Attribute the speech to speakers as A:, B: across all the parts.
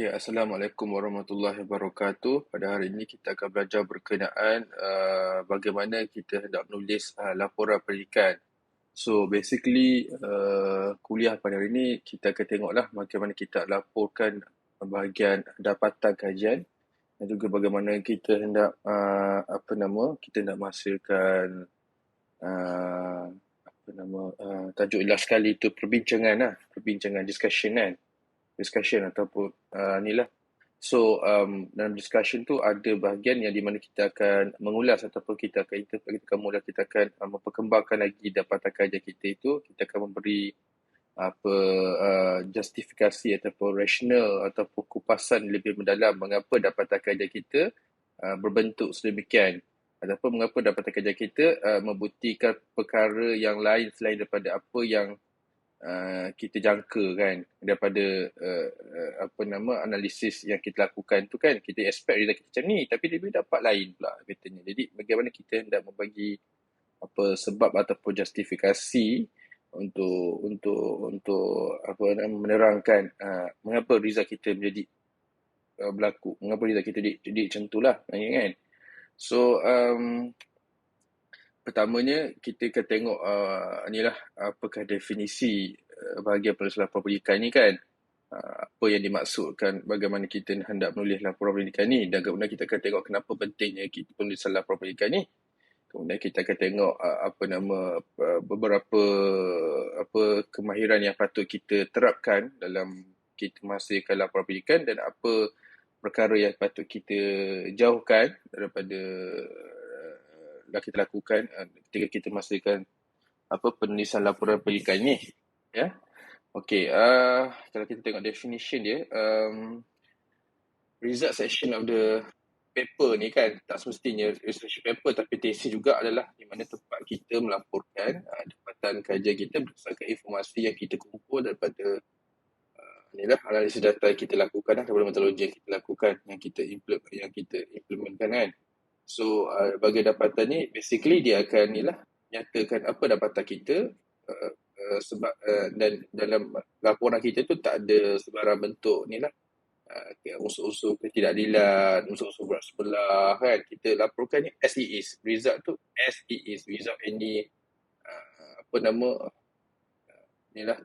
A: Okey, Assalamualaikum warahmatullahi wabarakatuh. Pada hari ini kita akan belajar berkenaan bagaimana kita hendak menulis laporan pendidikan. So basically kuliah pada hari ini kita akan tengoklah bagaimana kita laporkan bahagian dapatan kajian dan juga bagaimana kita hendak kita hendak menghasilkan uh, tajuk last kali itu perbincangan discussion ataupun ni lah. So dalam discussion tu ada bahagian yang di mana kita akan mengulas ataupun kita akan memperkembangkan lagi dapatan kajian kita itu. Kita akan memberi justifikasi ataupun rasional ataupun kupasan lebih mendalam mengapa dapatan kajian kita berbentuk sedemikian ataupun mengapa dapatan kajian kita membuktikan perkara yang lain selain daripada apa yang kita jangka kan daripada analisis yang kita lakukan tu kan. Kita expect result kita macam ni tapi dia dapat lain pula katanya. Jadi bagaimana kita hendak membagi sebab ataupun justifikasi untuk menerangkan mengapa result kita menjadi berlaku, mengapa result kita jadi macam tu lah kan. So pertamanya kita akan tengok apakah definisi bahagian penulis laporan pendidikan ni kan. Apa yang dimaksudkan bagaimana kita hendak menulis laporan pendidikan ni, dan kemudian kita akan tengok kenapa pentingnya kita penulisan laporan pendidikan ni. Kemudian kita akan tengok beberapa kemahiran yang patut kita terapkan dalam kita menghasilkan laporan pendidikan dan apa perkara yang patut kita jauhkan daripada kita lakukan ketika kita menghasilkan penulisan laporan pendidikan ni. Ya. Okey, kalau kita tengok definition dia, result section of the paper ni kan, tak semestinya research paper tapi tesis juga adalah di mana tempat kita melaporkan dapatan kajian kita berdasarkan informasi yang kita kumpul daripada analisis data yang kita lakukan daripada metodologi yang kita lakukan, yang kita implementkan kan. So bagi dapatan ni basically dia akan nyatakan apa dapatan kita sebab dan dalam laporan kita tu tak ada sebarang bentuk unsur-unsur ketidakadilan, unsur-unsur berat sebelah kan. Kita laporkan ni as it is. Result tu as it is without any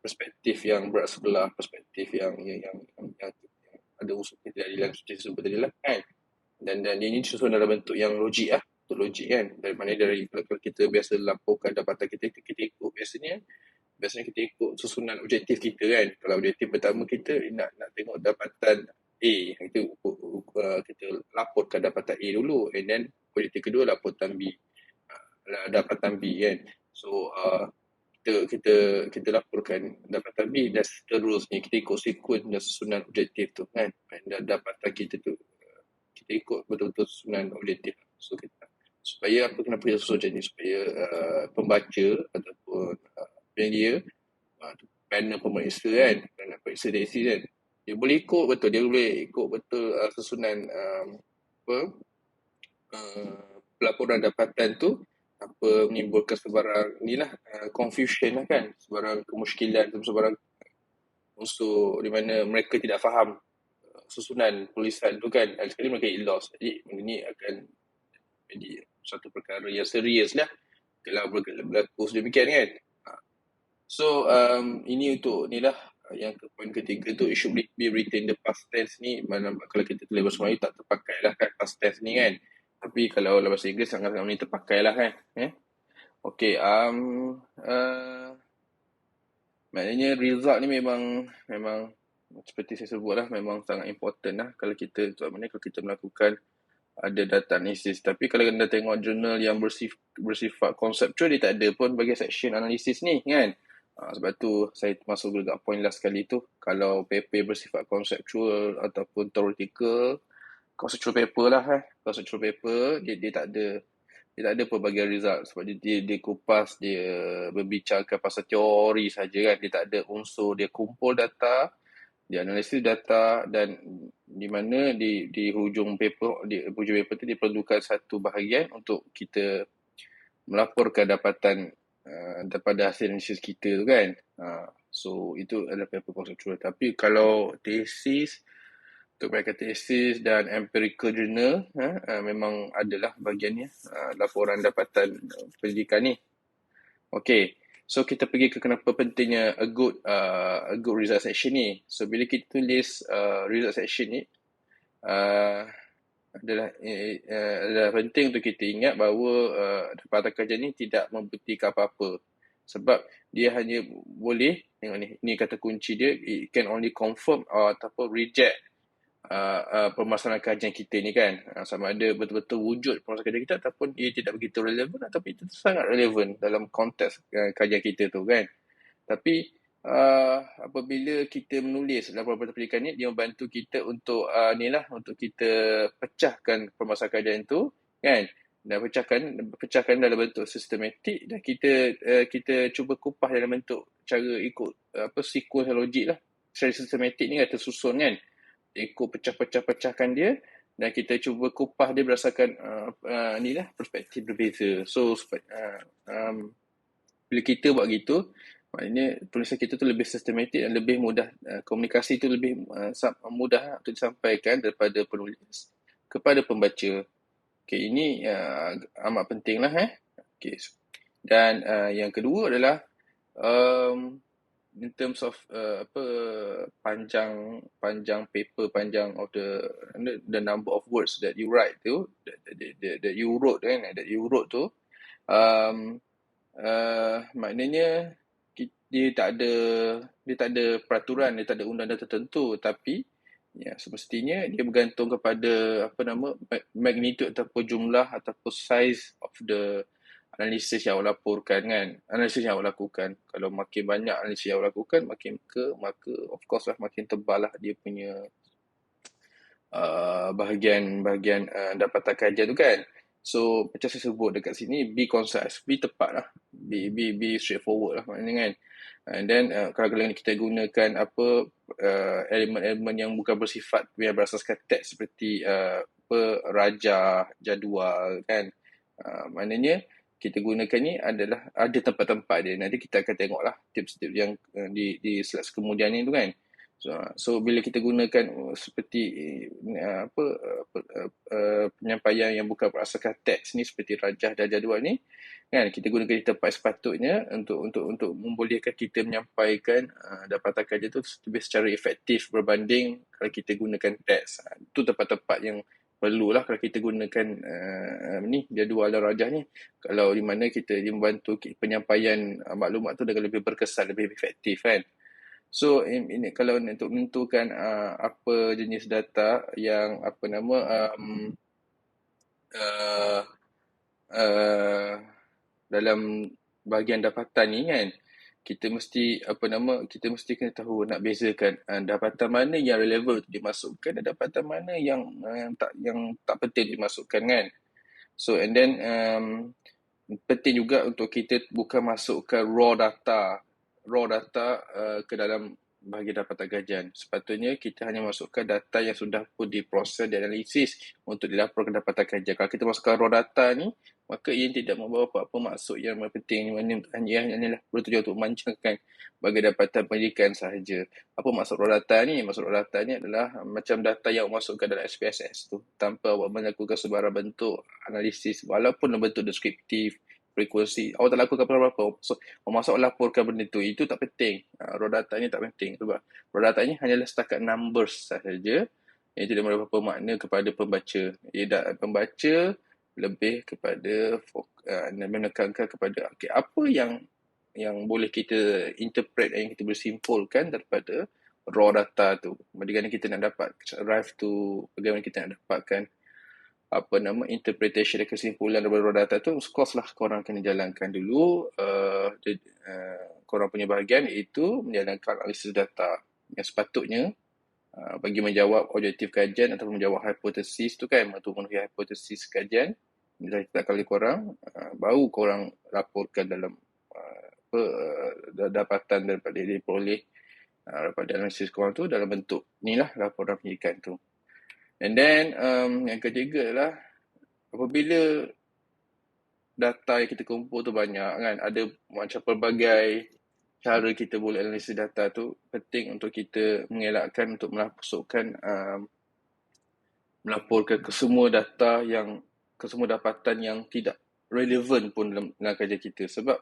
A: perspektif yang berat sebelah, perspektif yang ada unsur ketidakadilan seperti disebut tadi lah kan. Dan ini disusun dalam bentuk yang logik kan. Dari kalau kita biasa laporkan dapatan kita ikut biasanya kita ikut susunan objektif kita kan. Kalau objektif pertama kita nak tengok dapatan A, kita laporkan dapatan A dulu, and then objektif kedua dapatan B kan. So kita laporkan dapatan B dan seterusnya kita ikut sequence dan susunan objektif tu kan. Dan dapatan kita tu kita ikut betul-betul susunan objektif. So kenapa kita susun macam ni, supaya pembaca ataupun dia panel pemeriksa kan, panel pemeriksa tesis kan, dia boleh ikut betul susunan pelaporan dapatan tu menimbulkan sebarang confusion lah kan, sebarang kemusykilan, sebarang unsur di mana mereka tidak faham susunan tulisan tu kan. Sekali mereka lost. Jadi ini akan jadi satu perkara yang serius lah kalau berlaku sedemikian kan. So ini untuk yang poin ketiga tu, it should be written the past tense ni. Mana kalau kita tulis bahasa Melayu tak terpakai lah kan past tense ni kan. Tapi kalau dalam bahasa Inggeris sangat-sangat ni terpakai lah kan. Okey, maknanya result ni memang seperti saya sebut lah, memang sangat important lah kalau kita melakukan ada data analisis. Tapi kalau anda tengok jurnal yang bersifat konseptual, dia tak ada pun bagi section analisis ni kan. Sebab tu saya masuk juga point last kali tu, kalau paper bersifat konseptual ataupun theoretical, conceptual paper lah conceptual paper, dia tak ada pun bagian result, sebab dia kupas, dia berbicarakan pasal teori saja kan. Dia tak ada unsur, dia kumpul data, dia analisis data, dan di mana di hujung paper tu dia perlukan satu bahagian untuk kita melaporkan dapatan daripada hasil analisis kita tu kan. So itu adalah paper conceptual. Tapi kalau tesis Untuk mereka tesis dan empirical journal, memang adalah bahagiannya laporan dapatan pendidikan ni. Okay, so kita pergi ke kenapa pentingnya a good result section ni. So bila kita tulis result section ni, adalah penting untuk kita ingat bahawa dapatan kajian ni tidak membuktikan apa-apa. Sebab dia hanya boleh, tengok ni kata kunci dia, it can only confirm ataupun reject permasalahan kajian kita ni kan. Sama ada betul-betul wujud permasalahan kajian kita ataupun ia tidak begitu relevan ataupun itu sangat relevan dalam konteks kajian kita tu kan. Tapi apabila kita menulis laporan pendidikan ni, dia membantu kita untuk untuk kita pecahkan permasalahan kajian tu kan, dan pecahkan dalam bentuk sistematik, dan kita cuba kupas dalam bentuk cara ikut sequence logik lah. Secara sistematik ni kata susun kan, ikut pecahkan dia, dan kita cuba kupas dia berdasarkan perspektif berbeza. So bila kita buat gitu, maknanya tulisan kita tu lebih sistematik dan lebih mudah, komunikasi tu lebih mudah untuk disampaikan daripada penulis kepada pembaca. Okay, ini amat penting lah. Okay. Dan yang kedua adalah in terms of panjang paper, panjang of the number of words that you write tu, that you wrote tu, maknanya dia tak ada peraturan, dia tak ada undang-undang tertentu, tapi semestinya dia bergantung kepada magnitude ataupun jumlah ataupun size of the analisis yang awak laporkan kan, analisis yang awak lakukan. Kalau makin banyak analisis yang awak lakukan, maka of course lah makin tebal lah dia punya bahagian dapatan kajian tu kan. So macam saya sebut dekat sini, be concise, be tepat lah, be straightforward lah maknanya kan. And then kalau kita gunakan elemen-elemen yang bukan bersifat yang berasaskan teks seperti rajah, jadual kan, maknanya kita gunakan ni adalah ada tempat-tempat dia. Nanti kita akan tengoklah tips-tips yang di slides kemudian ni tu kan. So bila kita gunakan seperti penyampaian yang bukan berasaskan teks ni seperti rajah dan jadual ni kan, kita gunakan di tempat sepatutnya untuk membolehkan kita menyampaikan dapatan kajian tu lebih secara efektif berbanding kalau kita gunakan teks. Itu tempat-tempat yang perlulah kalau kita gunakan jadual dan rajah ni, kalau di mana dia membantu penyampaian maklumat tu dengan lebih berkesan, lebih efektif kan. So ini kalau untuk menentukan apa jenis data yang dalam bahagian dapatan ni kan, kita mesti kena tahu nak bezakan dapatan mana yang relevan untuk dimasukkan dan dapatan mana yang tak penting dimasukkan kan. So and then penting juga untuk kita bukan masukkan raw data ke dalam bahagian dapatan kajian. Sepatutnya kita hanya masukkan data yang sudah pun diproses dan analisis untuk dilaporkan dapatan kajian. Kalau kita masukkan raw data ni, maka ia tidak membawa apa-apa maksud yang penting, hanyalah bertujuan untuk memancangkan bagi dapatan pendidikan sahaja. Apa maksud raw data ni? Maksud raw data ni adalah macam data yang masukkan dalam SPSS tu, tanpa awak melakukan sebarang bentuk analisis, walaupun bentuk deskriptif, frekuensi, awak tak lakukan apa-apa. So, awak laporkan benda tu, itu tak penting. Raw data ni tak penting. Sebab raw data ni hanyalah setakat numbers sahaja. Ia tidak berapa makna kepada pembaca. Pembaca lebih kepada menekankan kepada apa yang boleh kita interpret, yang kita boleh simpulkan daripada raw data tu. Bagaimana kita nak dapat arrive to, bagaimana kita nak dapatkan interpretation dan kesimpulan daripada raw data tu. Of course lah korang kena jalankan dulu korang punya bahagian, iaitu menjalankan analisis data yang sepatutnya bagi menjawab objektif kajian atau menjawab hipotesis tu kan, untuk memenuhi hipotesis kajian. Bila kita kali korang baru korang laporkan dalam dapatan daripada diperoleh daripada analisis korang tu dalam bentuk ni lah, laporan pendidikan tu. And then yang ketiga adalah apabila data yang kita kumpul tu banyak kan, ada macam pelbagai cara kita boleh analisis data tu, penting untuk kita mengelakkan untuk memasukkan melaporkan ke semua data ke semua dapatan yang tidak relevan pun dalam kajian kita. Sebab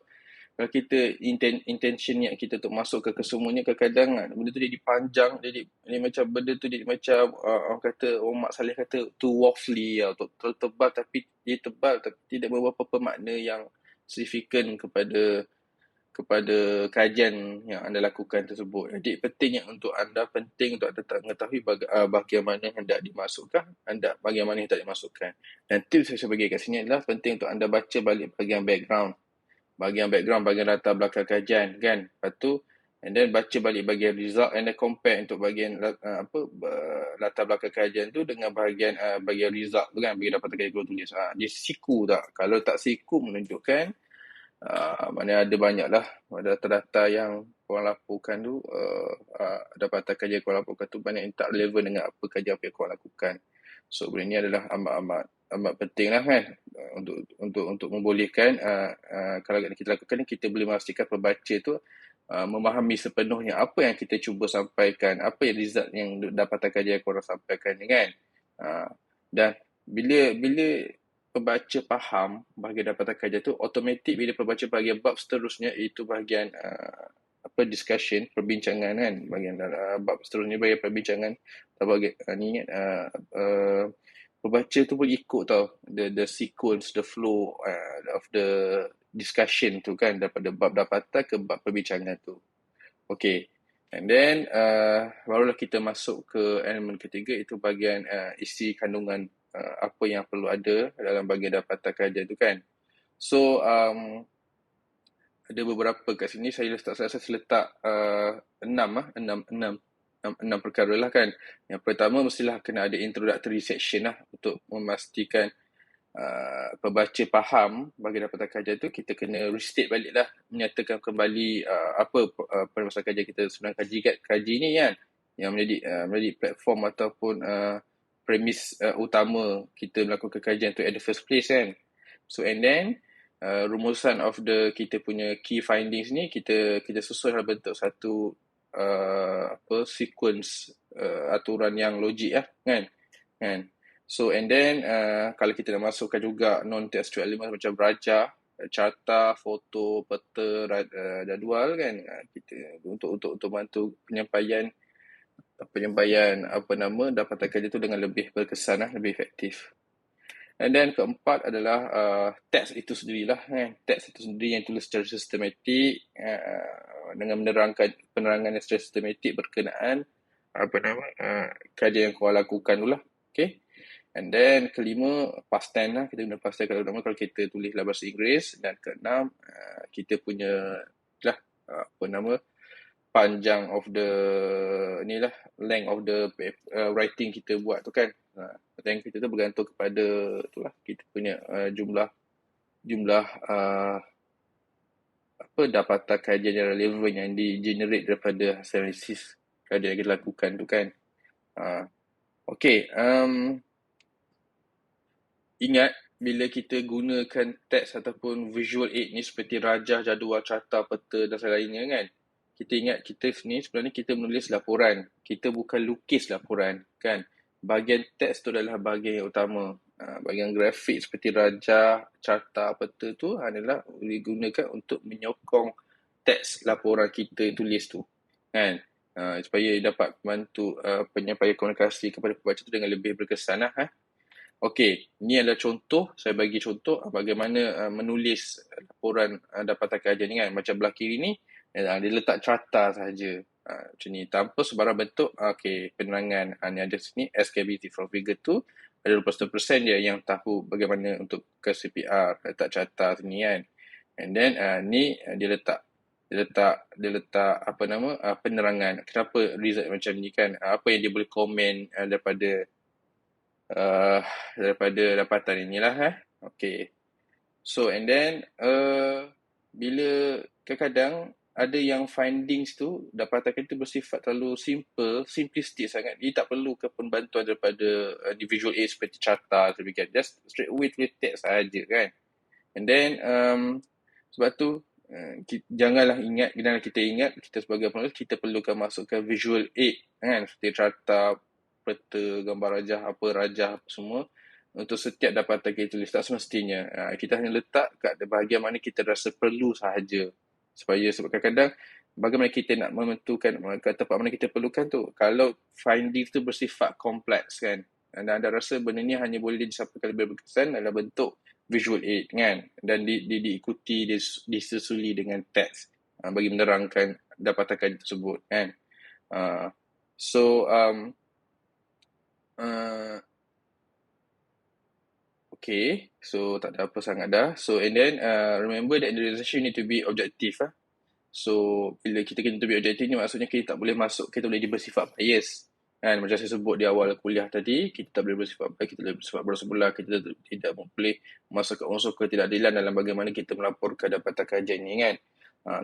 A: kalau kita intention niat kita untuk masuk ke kesemuanya, kadang-kadang benda tu jadi panjang, jadi macam benda tu jadi macam orang kata, orang Mak Saleh kata too waffly, terlalu tebal, tapi dia tebal tapi tidak membawa apa-apa makna yang signifikan kepada kajian yang anda lakukan tersebut. Jadi penting untuk anda mengetahui bahagian mana yang hendak dimasukkan, bahagian mana yang tak dimasukkan. Dan tips yang saya bagi kat sini adalah penting untuk anda baca balik bahagian latar belakang kajian, kan. Lepas tu, and then baca balik bahagian result and then compare untuk bahagian latar belakang kajian tu dengan bahagian result tu, kan, bahagian dapatan kajian keluar tulis. Dia siku tak? Kalau tak siku menunjukkan mana ada banyak lah data-data yang korang laporkan tu, dapatan kajian korang laporkan tu banyak yang tak relevan dengan apa kajian apa yang korang lakukan. So benda ni adalah amat penting lah, kan, untuk membolehkan kalau kita lakukan ni, kita boleh memastikan pembaca tu memahami sepenuhnya apa yang kita cuba sampaikan, apa yang result yang dapatan kajian korang sampaikan ni, kan. Dan bila pembaca faham bahagian dapatan kajian tu, automatik bila pembaca bahagian bab seterusnya, iaitu bahagian discussion, perbincangan, kan, bahagian bab seterusnya, bahagian perbincangan, pembaca tu pun ikut tau the sequence, the flow of the discussion tu, kan, daripada bab dapatan ke bab perbincangan tu. Okay, and then barulah kita masuk ke elemen ketiga, itu bahagian isi kandungan apa yang perlu ada dalam bahagian dapatan kajian tu, kan. So ada beberapa kat sini, saya letak 6 perkara lah, kan. Yang pertama, mestilah kena ada introductory section lah, untuk memastikan pembaca faham bagi dapatan kajian tu. Kita kena restate balik lah, menyatakan kembali apa permasalahan kajian kita sedang kaji ni, kan, yang menjadi platform ataupun premis utama kita melakukan kajian tu at the first place, kan. So and then rumusan of kita punya key findings ni, kita susun dalam bentuk satu sequence aturan yang logik lah, kan. So and then kalau kita nak masukkan juga non-textual element macam raja, carta, foto, peta, jadual, kan, kita untuk bantu penyampaian dapatan kajian tu dengan lebih berkesan lah, lebih efektif. And then keempat adalah teks itu sendirilah, kan. Teks itu sendiri yang tulis secara sistematik, dengan penerangan yang secara sistematik berkenaan kajian yang korang lakukan tu lah. Okay. And then kelima, past tense lah. Kita guna past tense kalau kita tulis dalam bahasa Inggeris. Dan keenam, kita punya panjang of the length of the writing kita buat tu, kan. Length kita tu bergantung kepada kita punya jumlah dapatan kajian yang relevan yang di-generate daripada hasil analisis kajian yang kita lakukan tu, kan. Okay, ingat bila kita gunakan teks ataupun visual aid ni seperti rajah, jadual, carta, peta dan sebagainya, kan, kita ingat kita ni sebenarnya kita menulis laporan, kita bukan lukis laporan, kan. Bahagian teks tu adalah bahagian yang utama. Bahagian grafik seperti rajah, carta, peta tu adalah digunakan untuk menyokong teks laporan kita tulis tu, kan. Supaya dapat membantu penyampaian komunikasi kepada pembaca tu dengan lebih berkesan lah. Okey, ini adalah contoh, saya bagi contoh bagaimana menulis laporan dapatan kajian ni, kan. Macam belah kiri ni, dia letak carta sahaja. Macam ni, tanpa sebarang bentuk. Okey, penerangan. Ni ada sini, SKBT from figure 2. Ada 21% dia yang tahu bagaimana untuk ke CPR, letak carta sini, kan. And then ni dia letak penerangan. Kenapa result macam ni, kan. Apa yang dia boleh komen daripada dapatan inilah. Okay. So and then bila kadang-kadang ada yang findings tu dapatan kita bersifat terlalu simplistik sangat, dia tak perlu ke bantuan daripada visual aid seperti carta, just straight away tulis teks sahaja, kan. And then sebab tu janganlah kita ingat kita sebagai penulis kita perlukan masukkan visual aid, kan, seperti carta, peta, gambar rajah apa semua untuk setiap dapatan kita tulis. Tak semestinya. Kita hanya letak kat bahagian mana kita rasa perlu sahaja. Sebab kadang-kadang bagaimana kita nak menentukan kat tempat mana kita perlukan tu. Kalau finding tu bersifat kompleks kan. Dan anda rasa benda ni hanya boleh disampaikan lebih berkesan dalam bentuk visual aid kan. Dan diikuti, disusuli dengan teks bagi menerangkan dapatan kajian tersebut kan. Okay, so tak ada apa sangat dah. So and then remember that in the realization you need to be objective lah. So bila kita kena to be objective ni maksudnya kita tak boleh kita boleh bersifat bias. Kan macam saya sebut di awal kuliah tadi, kita tak boleh bersifat bias, kita boleh bersifat berat sebelah, kita tidak boleh masuk ke unsur ketidakadilan dalam bagaimana kita melaporkan dapatan kajian ni kan.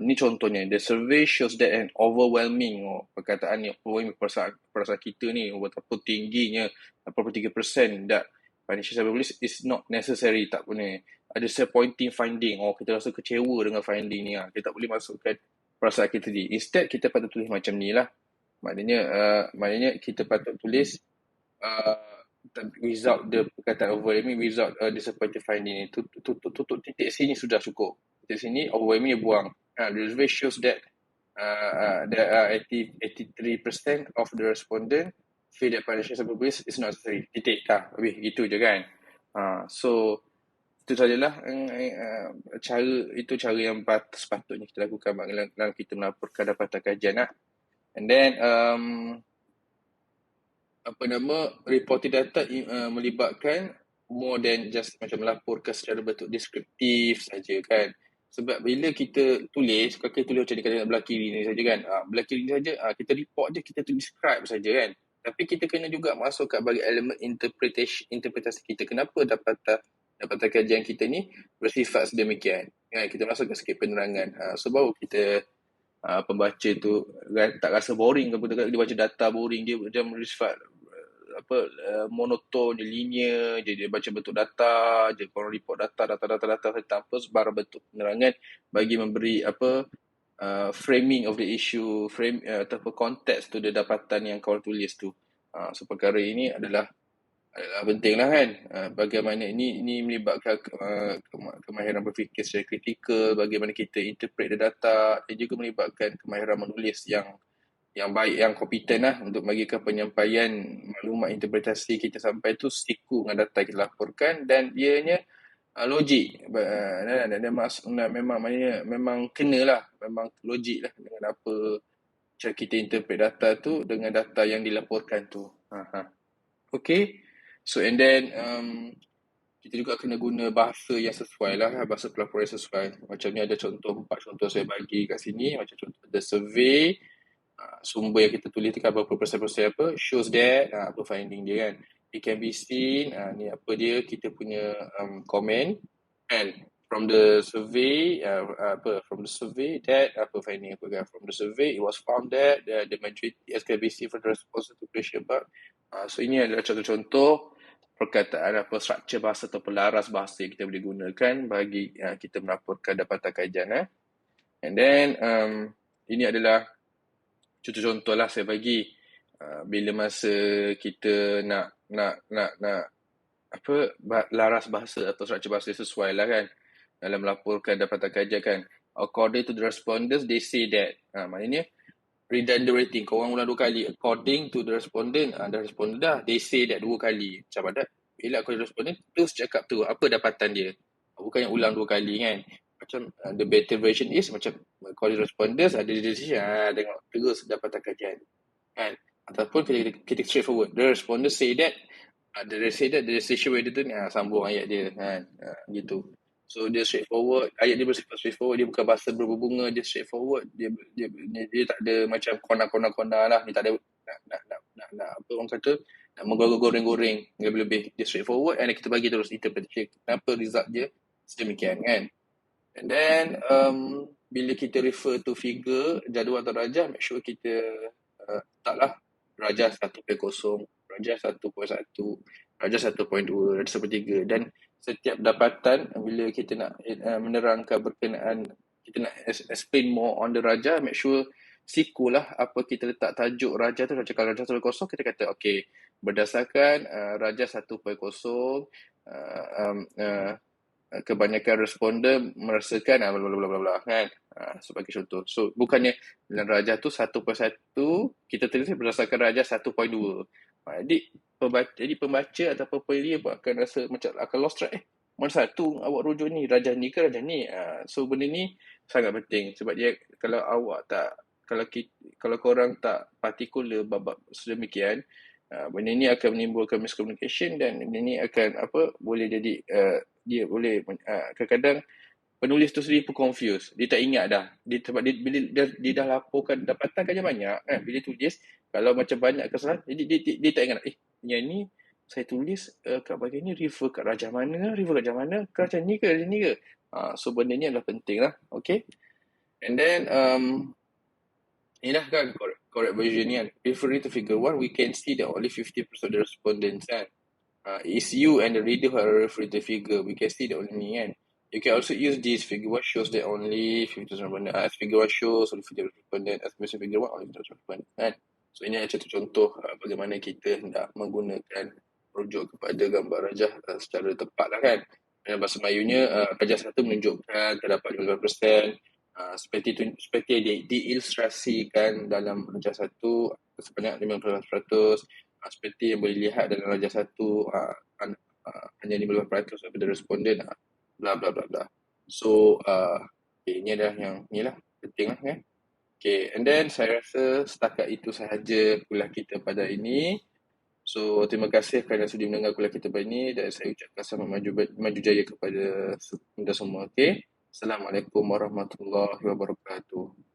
A: Ni contohnya, the survey shows that an overwhelming, perkataan ni overwhelming perasaan kita ni, betapa tingginya 83% that financial cyberbullying is not necessary, tak boleh. Ada disappointing finding, kita rasa kecewa dengan finding ni, kita tak boleh masukkan perasaan kita ni. Instead, kita patut tulis macam ni lah. Maknanya kita patut tulis without the perkataan overwhelming, without disappointing finding ni. Tutup titik sini sudah cukup. Titik sini overwhelming dia buang. The survey shows that there are 83% of the respondent feel that financial cyberbullying is not necessary. Titik dah. Habis gitu je kan. So itu sajalah cara yang sepatutnya kita lakukan dalam kita melaporkan dapatan kajian lah. And then reporting data melibatkan more than just macam melaporkan secara bentuk deskriptif saja kan. Sebab bila kita tulis, kalau kita tulis macam ni, kata belah kiri ni saja kan. Belah kiri ni saja, kita report je, kita tulis describe saja kan. Tapi kita kena juga masuk kat bagi elemen interpretasi kita. Kenapa dapatan kajian kita ni bersifat sedemikian. Kan? Kita masuk ke sikit penerangan. So baru kita pembaca tu tak rasa boring ke, dia baca data boring, dia macam bersifat monoton, dia linear, dia baca bentuk data je, korang report data tanpa sebarang bentuk penerangan bagi memberi framing of the issue, ataupun konteks tu dia dapatan yang korang tulis tu. So perkara ini adalah penting lah kan. Bagaimana ini melibatkan kemahiran berfikir secara kritikal, bagaimana kita interpret data, dan juga melibatkan kemahiran menulis yang baik, yang kompeten lah untuk bagikan penyampaian maklumat interpretasi kita sampai tu siku dengan data kita laporkan dan ianya logik. Memang kenalah, memang logik lah dengan apa cara kita interpret data tu dengan data yang dilaporkan tu. Okay, so and then kita juga kena guna bahasa yang sesuai lah, bahasa pelaporan yang sesuai. Macam ni ada 4 contoh saya bagi kat sini. Macam contoh the survey, sumber yang kita tulis tu berapa persen apa, shows that, apa finding dia kan. It can be seen, ni apa dia, kita punya comment, and from the survey, that, apa finding apa kan. From the survey, it was found that the majority, as can be seen from the response to question about. So ini adalah contoh-contoh perkataan structure bahasa atau pelaras bahasa yang kita boleh gunakan bagi kita melaporkan dapatan kajian. And then ini adalah contoh-contoh lah saya bagi bila masa kita nak laras bahasa atau structure bahasa sesuai lah kan dalam melaporkan dapatan kajian kan. According to the respondents, they say that. Maknanya redundant rating, korang ulang 2 kali. According to the respondent, dah, they say that 2 kali. Macam ada, bila according to the respondent, terus cakap tu, apa dapatan dia. Bukan yang ulang 2 kali kan. Macam the better version is, macam according to the respondents, ada decision, tengok terus dapatan kajian. Kan? Ataupun kita straightforward. The respondents say that, the decision whether tu, sambung ayat dia. Kan? Gitu. So dia straightforward, ayat dia bersifat straightforward, dia bukan bahasa berbunga, dia straightforward, dia tak ada macam kona lah, dia tak ada nak apa orang kata, nak menggoreng-goreng lebih-lebih. Dia straightforward and kita bagi terus interpretation kenapa result dia sedemikian kan. And then bila kita refer to figure, jadual atau rajah, make sure kita letaklah rajah 1.0, rajah 1.1, rajah 1.2, rajah 1.3 dan setiap dapatan bila kita nak menerangkan berkenaan, kita nak explain more on the rajah, make sure siku lah apa kita letak tajuk rajah tu. Kalau rajah 1.0 kita kata okay, berdasarkan Raja 1.0, kebanyakan responden merasakan bla bla bla bla bla kan, sebagai contoh. So bukannya dalam Raja tu 1.1 kita tulis berdasarkan Raja 1.2. Jadi pembaca ataupun pelia pun akan rasa macam akan lost track. Mana satu awak rujuk ni, Raja ni ke Raja ni? So benda ni sangat penting sebab dia kalau awak tak kalau korang tak partikular bab sedemikian, benda ni akan menimbulkan miscommunication dan benda ni akan boleh jadi dia boleh kadang-kadang penulis tu sendiri pun confused. Dia tak ingat dah. Sebab bila dia dah laporkan dapatan kan banyak kan. Bila tulis kalau macam banyak kesalahan dia tak ingat. Yang ni saya tulis kat bahagian ni refer kat raja mana, refer kat raja mana, ke raja ni ke, raja ni ke. So benda ni adalah penting lah. Okay. And then ni dah kan correct version ni kan. Referring to figure 1, we can see that only 50% of the respondents kan. It's you and the reader who are referring to the figure. We can see that only ni kan. You can also use this figure 1 shows that only 50% respondent. As figure 1 shows only 50% respondent. As figure 1 only 50% respondent kan. So ini adalah contoh-contoh bagaimana kita hendak menggunakan rujuk kepada gambar rajah secara tepat lah kan. Dalam bahasa Melayunya, rajah 1 menunjukkan terdapat 15%. Seperti diilustrasikan dalam rajah 1 sebanyak 15%. Seperti yang boleh lihat dalam Raja 1, hanya 15% daripada responden, bla bla bla bla. So, ini adalah yang inilah penting lah kan. Okay, and then saya rasa setakat itu sahaja kuliah kita pada ini. So, terima kasih kerana sudi mendengar kuliah kita pada ini dan saya ucapkan selamat maju jaya kepada anda semua. Okay, Assalamualaikum warahmatullahi wabarakatuh.